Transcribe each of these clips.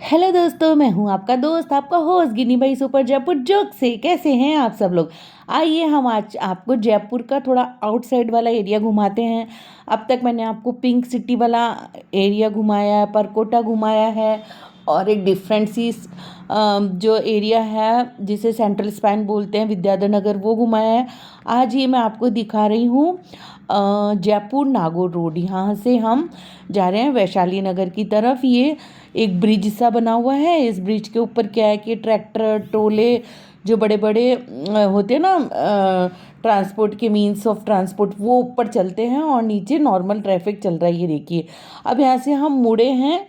Hello दोस्तों, मैं हूं आपका दोस्त, आपका होस्ट गिनी भाई सुपर जयपुर जोक से। कैसे हैं आप सब लोग। आइए हम आज आपको जयपुर का थोड़ा आउटसाइड वाला एरिया घुमाते हैं। अब तक मैंने आपको पिंक सिटी वाला एरिया घुमाया है, परकोटा घुमाया है और एक डिफरेंट सी जो एरिया है जिसे सेंट्रल स्पैन बोलते हैं, विद्याधर नगर, वो घुमाया है। आज ये मैं आपको दिखा रही हूँ जयपुर नागौर रोड। यहाँ से हम जा रहे हैं वैशाली नगर की तरफ। ये एक ब्रिज सा बना हुआ है। इस ब्रिज के ऊपर क्या है कि ट्रैक्टर ट्रोले जो बड़े बड़े होते हैं ना, ट्रांसपोर्ट के मीन्स ऑफ ट्रांसपोर्ट, वो ऊपर चलते हैं और नीचे नॉर्मल ट्रैफिक चल रहा है। ये देखिए, अब यहाँ से हम मुड़े हैं।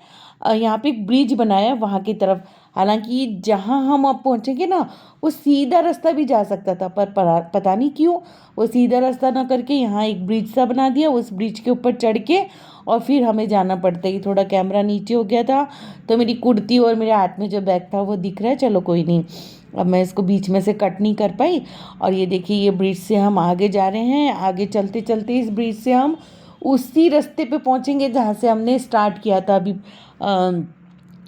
यहाँ पे एक ब्रिज बनाया है वहाँ की तरफ। हालांकि जहाँ हम अब पहुँचेंगे ना, वो सीधा रास्ता भी जा सकता था, पर पता नहीं क्यों वो सीधा रास्ता ना करके यहाँ एक ब्रिज सा बना दिया। उस ब्रिज के ऊपर चढ़ के और फिर हमें जाना पड़ता है। थोड़ा कैमरा नीचे हो गया था तो मेरी कुर्ती और मेरे हाथ में जो बैग था वो दिख रहा है। चलो कोई नहीं, अब मैं इसको बीच में से कट नहीं कर पाई। और ये देखिए, ये ब्रिज से हम आगे जा रहे हैं। आगे चलते चलते इस ब्रिज से हम उसी रास्ते पे पहुंचेंगे जहाँ से हमने स्टार्ट किया था अभी।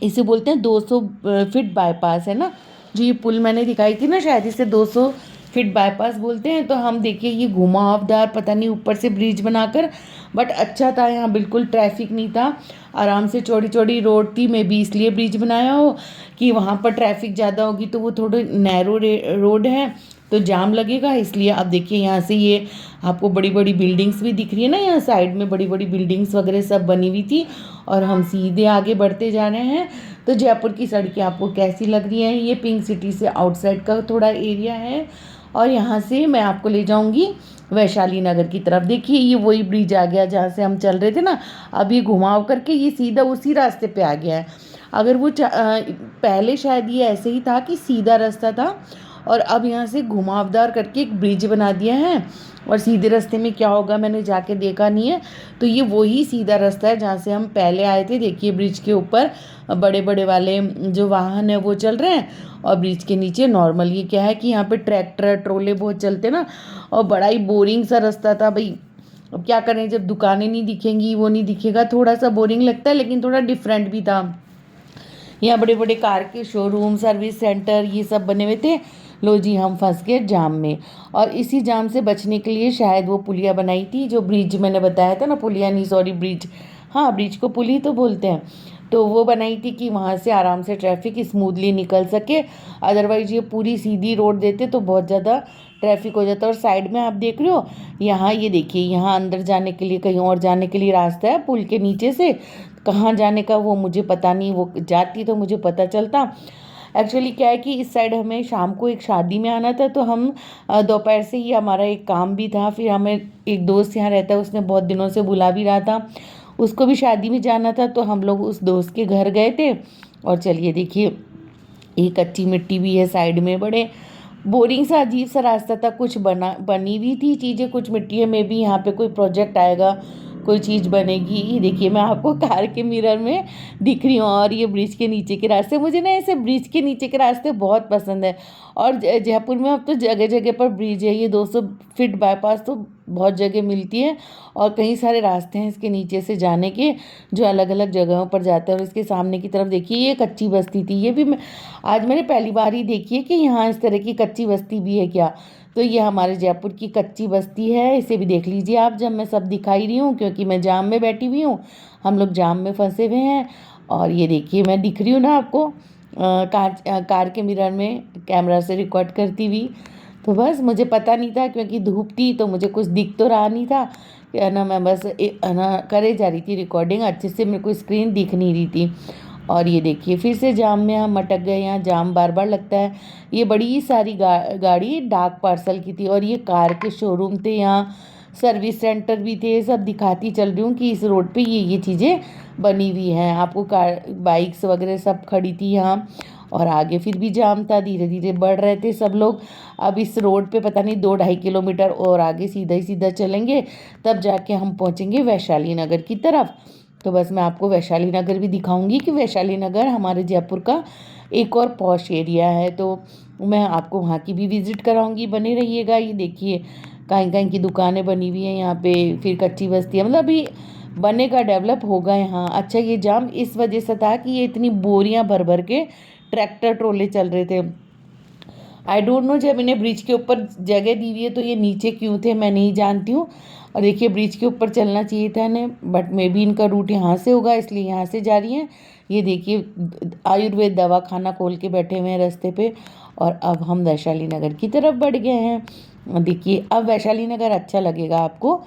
इसे बोलते हैं 200 फीट बाईपास, है ना। जो ये पुल मैंने दिखाई थी ना, शायद इसे 200 फीट बाईपास बोलते हैं। तो हम देखिए, ये घुमावदार पता नहीं ऊपर से ब्रिज बनाकर, बट अच्छा था। यहाँ बिल्कुल ट्रैफिक नहीं था, आराम से चौड़ी चौड़ी रोड थी। मे बी इसलिए ब्रिज बनाया हो कि वहाँ पर ट्रैफिक ज़्यादा होगी तो वो थोड़ी नैरो रोड है तो जाम लगेगा, इसलिए। अब देखिए, यहाँ से ये आपको बड़ी बड़ी बिल्डिंग्स भी दिख रही है ना, यहाँ साइड में बड़ी बड़ी बिल्डिंग्स वगैरह सब बनी हुई थी। और हम सीधे आगे बढ़ते जा रहे हैं। तो जयपुर की सड़कें आपको कैसी लग रही हैं। ये पिंक सिटी से आउटसाइड का थोड़ा एरिया है और यहाँ से मैं आपको ले जाऊँगी वैशाली नगर की तरफ। देखिए, ये वही ब्रिज आ गया जहाँ से हम चल रहे थे ना। अब ये घुमाव करके ये सीधा उसी रास्ते पे आ गया है। अगर वो पहले शायद ये ऐसे ही था कि सीधा रास्ता था, और अब यहाँ से घुमावदार करके एक ब्रिज बना दिया है। और सीधे रास्ते में क्या होगा मैंने जाके देखा नहीं है। तो ये वही सीधा रास्ता है जहाँ से हम पहले आए थे। देखिए, ब्रिज के ऊपर बड़े बड़े वाले जो वाहन है वो चल रहे हैं, और ब्रिज के नीचे नॉर्मल। ये क्या है कि यहाँ पे ट्रैक्टर ट्रोले बहुत चलते ना, और बड़ा ही बोरिंग सा रास्ता था भाई। अब क्या करें, जब दुकानें नहीं दिखेंगी, वो नहीं दिखेगा, थोड़ा सा बोरिंग लगता है, लेकिन थोड़ा डिफरेंट भी था। यहाँ बड़े बड़े कार के शोरूम, सर्विस सेंटर, ये सब बने हुए थे। लो जी, हम फंस गए जाम में। और इसी जाम से बचने के लिए शायद वो पुलिया बनाई थी, जो ब्रिज मैंने बताया था ना, पुलिया नहीं सॉरी ब्रिज, हाँ ब्रिज को पुल ही तो बोलते हैं। तो वो बनाई थी कि वहाँ से आराम से ट्रैफिक स्मूथली निकल सके। अदरवाइज ये पूरी सीधी रोड देते तो बहुत ज़्यादा ट्रैफिक हो जाता। और साइड में आप देख रहे हो, यहाँ ये देखिए, यहाँ अंदर जाने के लिए, कहीं और जाने के लिए रास्ता है पुल के नीचे से। कहाँ जाने का वो मुझे पता नहीं, वो जाती तो मुझे पता चलता। एक्चुअली क्या है कि इस साइड हमें शाम को एक शादी में आना था, तो हम दोपहर से ही हमारा एक काम भी था। फिर हमें एक दोस्त यहाँ रहता है, उसने बहुत दिनों से बुला भी रहा था, उसको भी शादी में जाना था, तो हम लोग उस दोस्त के घर गए थे। और चलिए देखिए, ये कच्ची मिट्टी भी है साइड में, बड़े बोरिंग सा अजीब सा रास्ता था। कुछ बनी हुई थी चीज़ें, कुछ मिट्टी में भी। यहाँ पे कोई प्रोजेक्ट आएगा, कोई चीज़ बनेगी। ये देखिए, मैं आपको कार के मिरर में दिख रही हूँ। और ये ब्रिज के नीचे के रास्ते, मुझे ना ऐसे ब्रिज के नीचे के रास्ते बहुत पसंद है। और जयपुर में अब तो जगह जगह पर ब्रिज है। ये 200 फीट बाईपास तो बहुत जगह मिलती है, और कई सारे रास्ते हैं इसके नीचे से जाने के, जो अलग अलग जगहों पर जाते हैं। और इसके सामने की तरफ देखिए, ये कच्ची बस्ती थी। ये भी आज मैंने पहली बार ही देखी है कि यहाँ इस तरह की कच्ची बस्ती भी है क्या। तो ये हमारे जयपुर की कच्ची बस्ती है, इसे भी देख लीजिए आप, जब मैं सब दिखाई रही हूँ, क्योंकि मैं जाम में बैठी हुई हूँ। हम लोग जाम में फंसे हुए हैं। और ये देखिए, मैं दिख रही हूँ ना आपको कार के मिरर में कैमरा से रिकॉर्ड करती हुई। तो बस मुझे पता नहीं था, क्योंकि धूप थी तो मुझे कुछ दिख तो रहा नहीं था, है ना। मैं बस है ना करे जा रही थी रिकॉर्डिंग, अच्छे से मेरे को स्क्रीन दिख नहीं रही थी। और ये देखिए, फिर से जाम में हम अटक गए। यहाँ जाम बार बार लगता है। ये बड़ी सारी गाड़ी डाक पार्सल की थी, और ये कार के शोरूम थे, यहाँ सर्विस सेंटर भी थे। सब दिखाती चल रही हूँ कि इस रोड पे ये चीज़ें बनी हुई हैं। आपको कार बाइक्स वगैरह सब खड़ी थी यहाँ। और आगे फिर भी जाम था, धीरे धीरे बढ़ रहे थे सब लोग। अब इस रोड पे पता नहीं 2-2.5 किलोमीटर और आगे सीधा ही सीधा चलेंगे, तब जाके हम पहुँचेंगे वैशाली नगर की तरफ। तो बस मैं आपको वैशाली नगर भी दिखाऊंगी कि वैशाली नगर हमारे जयपुर का एक और पॉश एरिया है। तो मैं आपको वहाँ की भी विज़िट कराऊंगी, बने रहिएगा। ये देखिए, कहीं कहीं की दुकानें बनी हुई हैं यहाँ पे, फिर कच्ची बस्ती है। मतलब अभी बनेगा, डेवलप होगा यहाँ। अच्छा ये जाम इस वजह से था कि ये इतनी बोरियां भर भर के ट्रैक्टर ट्रोले चल रहे थे। आई डोंट नो, जब इन्हें ब्रिज के ऊपर जगह दी हुई है तो ये नीचे क्यों थे मैं नहीं जानती हूँ। और देखिए ब्रिज के ऊपर चलना चाहिए था इन्हें, बट मे बी इनका रूट यहाँ से होगा इसलिए यहाँ से जा रही हैं। ये देखिए आयुर्वेद दवा खाना खोल के बैठे हुए हैं रास्ते पे। और अब हम वैशाली नगर की तरफ बढ़ गए हैं। देखिए अब वैशाली नगर अच्छा लगेगा आपको,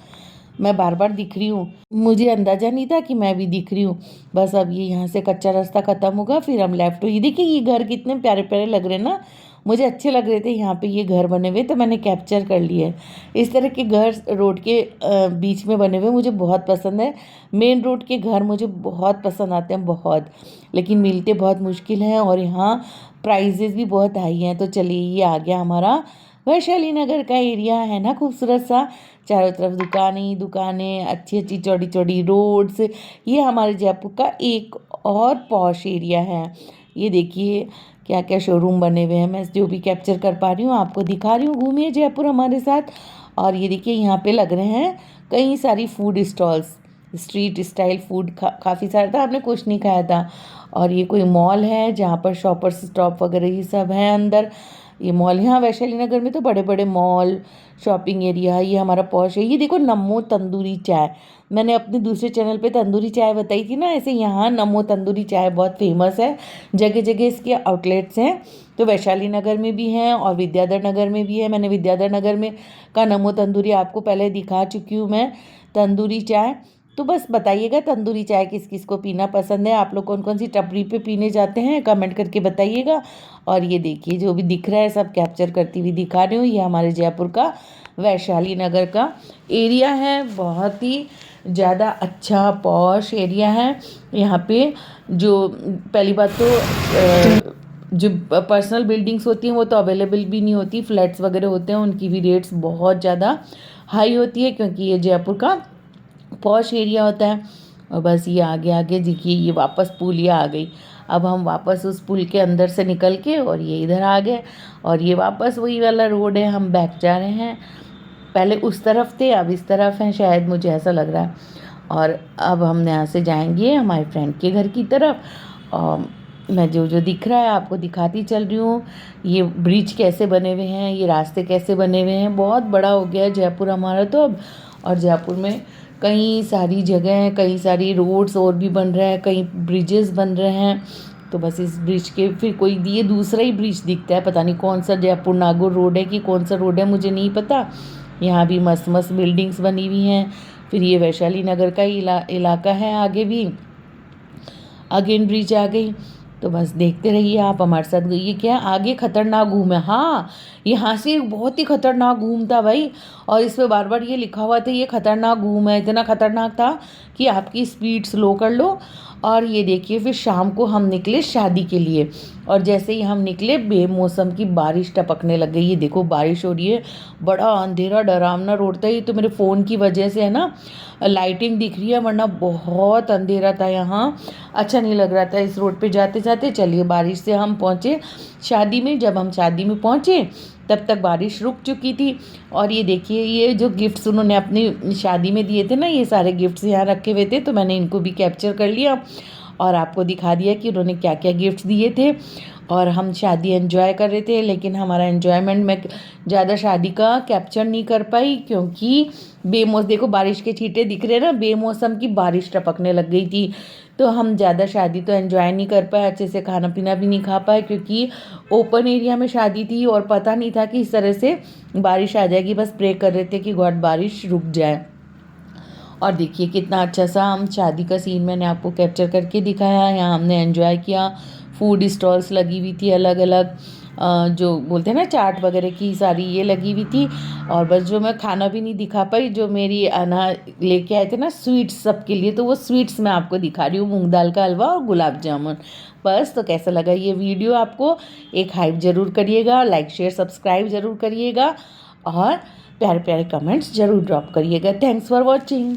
मैं बार बार दिख रही हूँ, मुझे अंदाज़ा नहीं था कि मैं भी दिख रही हूँ। बस अब ये यहाँ से कच्चा रास्ता ख़त्म होगा फिर हम लेफ्ट हो। ये देखिए ये घर कितने प्यारे प्यारे लग रहे हैं ना, मुझे अच्छे लग रहे थे यहाँ पे ये घर बने हुए तो मैंने कैप्चर कर लिए। इस तरह के घर रोड के बीच में बने हुए मुझे बहुत पसंद है। मेन रोड के घर मुझे बहुत पसंद आते हैं बहुत, लेकिन मिलते बहुत मुश्किल हैं और यहाँ प्राइजेज़ भी बहुत हाई हैं। तो चलिए ये आ गया हमारा वैशाली नगर का एरिया, है ना खूबसूरत सा, चारों तरफ दुकानें ही दुकानें, अच्छी अच्छी चौड़ी चौड़ी रोड्स। ये हमारे जयपुर का एक और पॉश एरिया है। ये देखिए क्या क्या शोरूम बने हुए हैं, मैं जो भी कैप्चर कर पा रही हूँ आपको दिखा रही हूँ। घूमिए जयपुर हमारे साथ। और ये देखिए यहाँ पे लग रहे हैं कई सारी food stalls, street style food काफ़ी सारा था, आपने कुछ नहीं खाया था। और ये कोई मॉल है जहाँ पर शॉपर्स स्टॉप वगैरह ये सब हैं अंदर। ये मॉल यहाँ वैशाली नगर में तो बड़े बड़े मॉल, शॉपिंग एरिया। ये हमारा पॉश है। ये देखो नमो तंदूरी चाय, मैंने अपने दूसरे चैनल पे तंदूरी चाय बताई थी ना, ऐसे यहाँ नमो तंदूरी चाय बहुत फेमस है। जगह जगह इसके आउटलेट्स हैं, तो वैशाली नगर में भी हैं और विद्याधर नगर में भी है। मैंने विद्याधर नगर में का नमो तंदूरी आपको पहले दिखा चुकी हूँ मैं, तंदूरी चाय। तो बस बताइएगा तंदूरी चाय किस किस को पीना पसंद है, आप लोग कौन कौन सी टपरी पे पीने जाते हैं कमेंट करके बताइएगा। और ये देखिए जो भी दिख रहा है सब कैप्चर करती हुई दिखा रही हूँ। ये हमारे जयपुर का वैशाली नगर का एरिया है, बहुत ही ज़्यादा अच्छा पॉश एरिया है। यहाँ पे जो पहली बात तो जो पर्सनल बिल्डिंग्स होती हैं वो तो अवेलेबल भी नहीं होती, फ्लैट्स वगैरह होते हैं उनकी भी रेट्स बहुत ज़्यादा हाई होती है क्योंकि ये जयपुर का पॉश एरिया होता है। और बस ये आगे आगे देखिए ये वापस पुलिया आ गई। अब हम वापस उस पुल के अंदर से निकल के और ये इधर आ गए और ये वापस वही वाला रोड है, हम बैक जा रहे हैं। पहले उस तरफ थे अब इस तरफ हैं शायद, मुझे ऐसा लग रहा है। और अब हम यहाँ से जाएंगे हमारे फ्रेंड के घर की तरफ। और मैं जो जो दिख रहा है आपको दिखाती चल रही हूँ। ये ब्रिज कैसे बने हुए हैं, ये रास्ते कैसे बने हुए हैं, बहुत बड़ा हो गया है जयपुर हमारा तो अब। और जयपुर में कई सारी जगह हैं, कई सारी रोड्स और भी बन रहे हैं, कई ब्रिजेस बन रहे हैं। तो बस इस ब्रिज के फिर कोई ये दूसरा ही ब्रिज दिखता है, पता नहीं कौन सा जयपुर नागौर रोड है कि कौन सा रोड है मुझे नहीं पता। यहाँ भी मस्त मस्त बिल्डिंग्स बनी हुई हैं। फिर ये वैशाली नगर का ही इलाका है, आगे भी अगेन ब्रिज आ गई। तो बस देखते रहिए आप हमारे साथ। ये क्या आगे खतरनाक घूम है, हाँ यहाँ से बहुत ही खतरनाक घूम था भाई। और इस पर बार बार ये लिखा हुआ था ये खतरनाक घूम है, इतना खतरनाक था कि आपकी स्पीड स्लो कर लो। और ये देखिए फिर शाम को हम निकले शादी के लिए, और जैसे ही हम निकले बेमौसम की बारिश टपकने लग गई। ये देखो बारिश हो रही है, बड़ा अंधेरा डरावना रोड था। ये तो मेरे फ़ोन की वजह से है ना, लाइटिंग दिख रही है, वरना बहुत अंधेरा था यहाँ, अच्छा नहीं लग रहा था इस रोड पे जाते जाते। चलिए बारिश से हम पहुँचे शादी में। जब हम शादी में पहुँचे तब तक बारिश रुक चुकी थी। और ये देखिए ये जो गिफ्ट्स उन्होंने अपनी शादी में दिए थे ना, ये सारे गिफ्ट्स यहाँ रखे हुए थे, तो मैंने इनको भी कैप्चर कर लिया और आपको दिखा दिया कि उन्होंने क्या क्या गिफ्ट्स दिए थे। और हम शादी एंजॉय कर रहे थे, लेकिन हमारा एंजॉयमेंट मैं ज़्यादा शादी का कैप्चर नहीं कर पाई क्योंकि बेमौसम, देखो बारिश के छींटे दिख रहे हैं ना, बेमौसम की बारिश टपकने लग गई थी। तो हम ज़्यादा शादी तो एंजॉय नहीं कर पाए, अच्छे से खाना पीना भी नहीं खा पाए क्योंकि ओपन एरिया में शादी थी और पता नहीं था कि इस तरह से बारिश आ जाएगी। बस प्रे कर रहे थे कि गॉड बारिश रुक जाए। और देखिए कितना अच्छा सा हम शादी का सीन मैंने आपको कैप्चर करके दिखाया। यहाँ हमने एंजॉय किया, फूड स्टॉल्स लगी हुई थी अलग अलग, जो बोलते हैं ना चाट वगैरह की सारी ये लगी हुई थी। और बस जो मैं खाना भी नहीं दिखा पाई, जो मेरी अना लेके आए थे ना स्वीट्स सबके लिए, तो वो स्वीट्स मैं आपको दिखा रही हूँ, मूंग दाल का हलवा और गुलाब जामुन। बस तो कैसा लगा ये वीडियो आपको, एक हाइप ज़रूर करिएगा, लाइक शेयर सब्सक्राइब ज़रूर करिएगा और प्यारे प्यारे कमेंट्स ज़रूर ड्रॉप करिएगा। Thanks for watching.